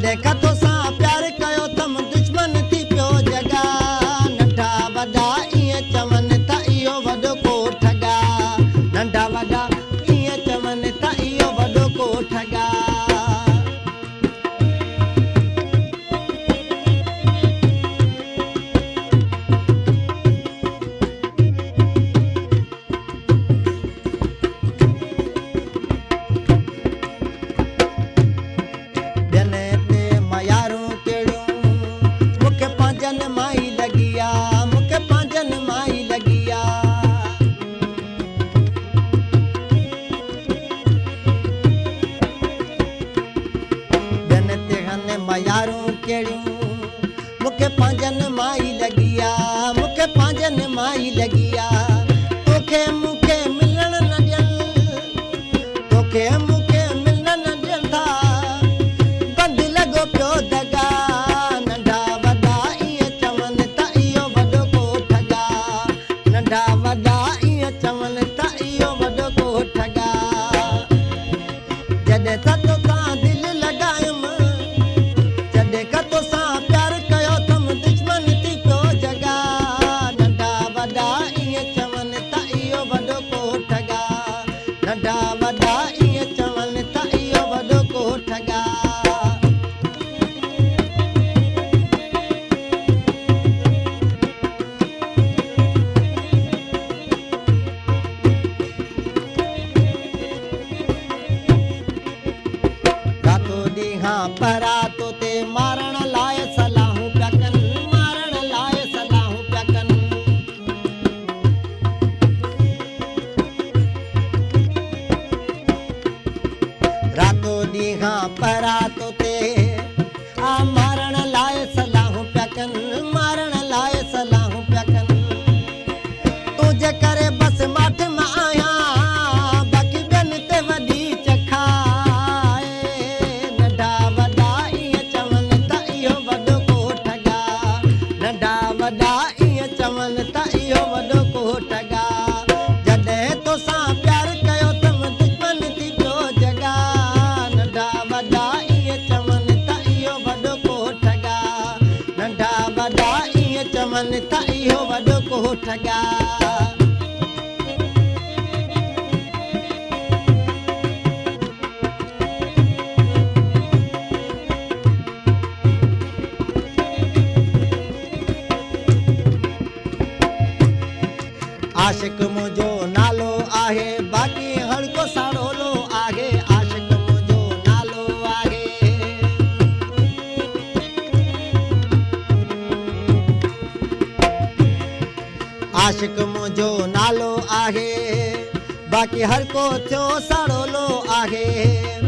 जॾहिं खां तोसां प्यार कयो तम दुश्मन थी पियो जॻा नंढा वॾा ईअं चवनि त इहो वॾो को ठॻा नंढा वॾा ईअं चवनि त इहो वॾो को ठॻा यारूं कहिड़ियूं मूंखे पंहिंजनि मां ई लॻी आहे मूंखे पंहिंजनि मां ई लॻी आहे तोखे मूंखे मिलण न ॾियनि तोखे मूंखे मिलण न ॾियंदा बंदि लॻो पियो दॻा नंढा वॾा ईअं चवनि त इहो वॾो को ठॻा नंढा वॾा ईअं चवनि त इहो वॾो को ठॻा जॾहिं त तोसां दिलि लॻायुमि नंढा वॾा ईअं चवनि त इहो वॾो को ठॻा रातो ॾींहुं परातो ते मारण लाइ सलाहूं पिया कनि मारण लाइ सलाहूं पिया कनि रातो ॾींहुं परातो ते मारण लाइ सलाहूं पिया कनि मारण लाइ सलाहूं पिया कनि तुंहिंजे करे बसि माठ में आहियां बाक़ी ॿियनि ते वॾी चखाए नंढा वॾा ईअं चवनि त इहो वॾो को ठॻा नंढा वॾा ईअं चवनि त इहो वॾो को ठॻा जॾहिं तोसां प्यार कयो तम दुश्मन थी पियो जॻा नंढा वॾा ईअं चवनि त इहो वॾो को ठॻा नंढा वॾा ईअं चवनि त इहो वॾो को ठॻा आशिक मुंहिंजो नालो आहे बाक़ी हर को साड़ोलो आहे आशिक मुंहिंजो नालो आहे आशिक मुंहिंजो नालो आहे बाक़ी हर को थियो साड़ोलो आहे